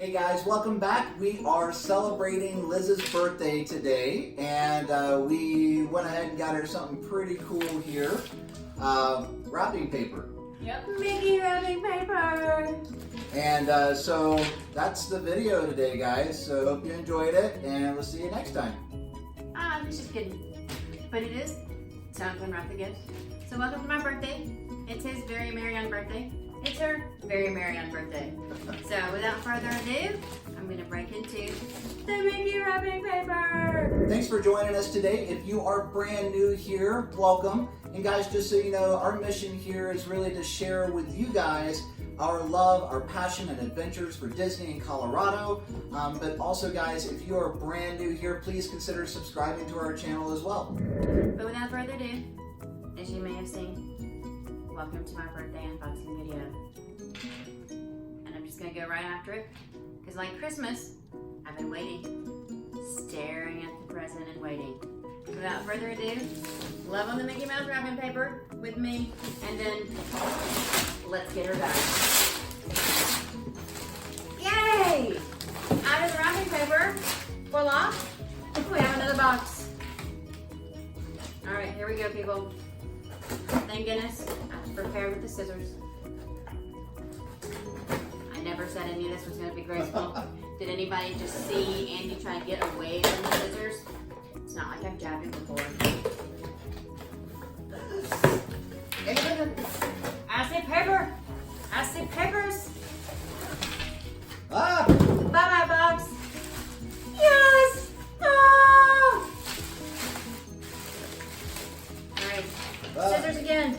Hey guys, welcome back. We are celebrating Liz's birthday today, and we went ahead and got her something pretty cool here. Wrapping paper. Yep, Mickey wrapping paper. And so that's the video today, guys. So hope you enjoyed it, and we'll see you next time. I'm just kidding. But it is time to unwrap the gift. So welcome to my birthday. It's his very merry on birthday. It's her very merry on birthday. So without further ado, I'm gonna break into the Mickey wrapping paper. Thanks for joining us today. If you are brand new here, welcome. And guys, just so you know, our mission here is really to share with you guys our love, our passion, and adventures for Disney in Colorado. But also, guys, if you are brand new here, please consider subscribing to our channel as well. But without further ado, as you may have seen, welcome to my birthday unboxing video. And I'm just gonna go right after it, because like Christmas, I've been waiting, staring at the present and waiting. Without further ado, love on the Mickey Mouse wrapping paper with me, and then let's get her back. Yay! Out of the wrapping paper, voila, we have another box. All right, here we go, people. Thank goodness I was prepared with the scissors. I never said any of this was going to be graceful. Did anybody just see Andy try to get away from the scissors? It's not like I've jabbed him before. I see paper. I see papers. Ah! Bye-bye, box. Yes! Oh! All right. Scissors again.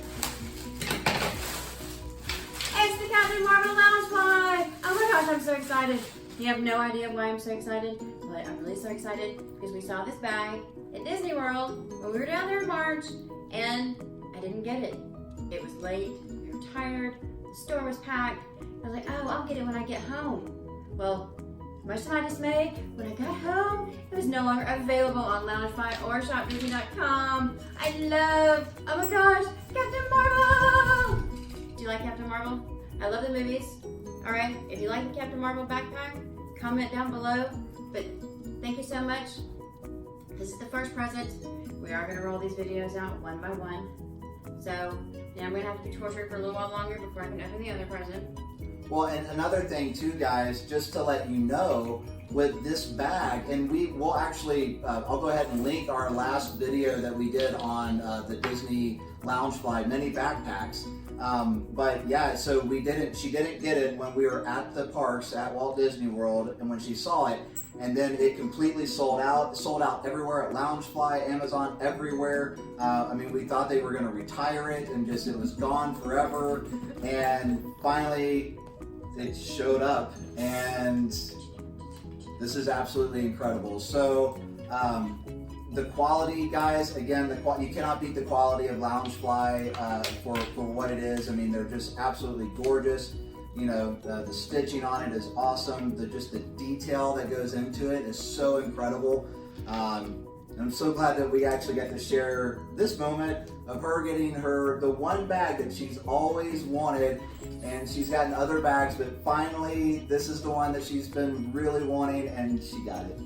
It's the Captain Marvel Loungefly! Oh my gosh, I'm so excited. You have no idea why I'm so excited, but I'm really so excited because we saw this bag at Disney World when we were down there in March, and I didn't get it. It was late, we were tired, the store was packed. I was like, oh, I'll get it when I get home. Well, much to my dismay, when I got home, it was no longer available on Loungefly or shopdisney.com. Oh my gosh, Captain Marvel! Do you like Captain Marvel? I love the movies. All right, if you like the Captain Marvel backpack, comment down below. But thank you so much. This is the first present. We are gonna roll these videos out one by one. So now I'm gonna have to be tortured for a little while longer before I can open the other present. Well, and another thing too, guys, just to let you know, with this bag, and we'll actually, I'll go ahead and link our last video that we did on the Disney Loungefly mini backpacks. But yeah, so she didn't get it when we were at the parks at Walt Disney World, and when she saw it, and then it completely sold out everywhere at Loungefly, Amazon, everywhere. I mean, we thought they were gonna retire it and just, it was gone forever. And finally, it showed up, and this is absolutely incredible. So the quality, guys, again, you cannot beat the quality of Loungefly for what it is. I mean, they're just absolutely gorgeous. You know, the stitching on it is awesome. Just the detail that goes into it is so incredible. I'm so glad that we actually got to share this moment of her getting the one bag that she's always wanted, and she's gotten other bags, but finally this is the one that she's been really wanting, and she got it.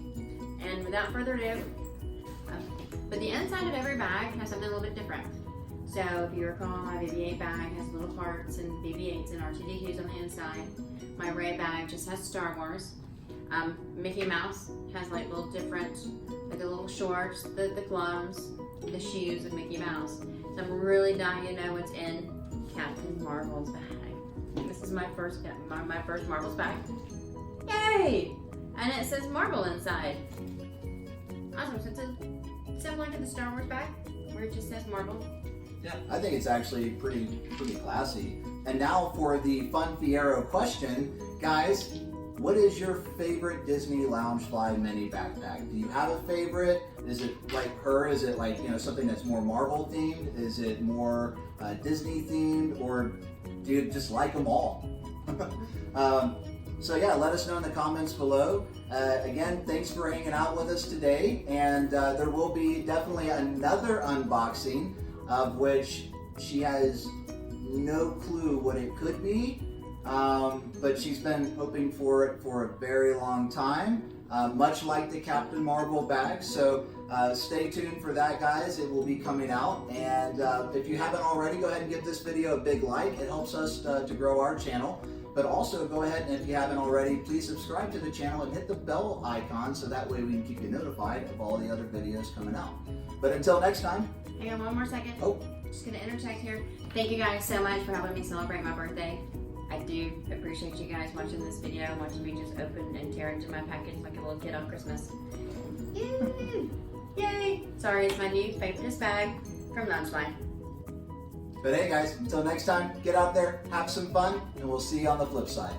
And without further ado, but the inside of every bag has something a little bit different. So if you recall, my BB-8 bag has little hearts and BB-8s and R2-D2s on the inside. My Ray bag just has Star Wars. Mickey Mouse has like little different, like the little shorts, the gloves, the shoes of Mickey Mouse. So I'm really dying to know what's in Captain Marvel's bag. This is my first Marvel's bag. Yay! And it says Marvel inside. Awesome, so it's similar to the Star Wars bag, where it just says Marvel. Yeah, I think it's actually pretty classy. And now for the Fun Fiero question, guys. What is your favorite Disney Loungefly mini backpack? Do you have a favorite? Is it like her? Is it like, you know, something that's more Marvel themed? Is it more Disney themed? Or do you just like them all? So yeah, let us know in the comments below. Again, thanks for hanging out with us today. And there will be definitely another unboxing of which she has no clue what it could be. but she's been hoping for it for a very long time, much like the Captain Marvel bag. So stay tuned for that, guys. It will be coming out. And if you haven't already, go ahead and give this video a big like. It helps us to grow our channel. But also go ahead and if you haven't already, please subscribe to the channel and hit the bell icon so that way we can keep you notified of all the other videos coming out. But until next time. Hang on one more second. Oh. Just gonna interject here. Thank you guys so much for helping me celebrate my birthday. I do appreciate you guys watching this video and watching me just open and tear into my package like a little kid on Christmas. Yay! Yay! Sorry, it's my new favoriteest bag from Loungefly. But hey guys, until next time, get out there, have some fun, and we'll see you on the flip side.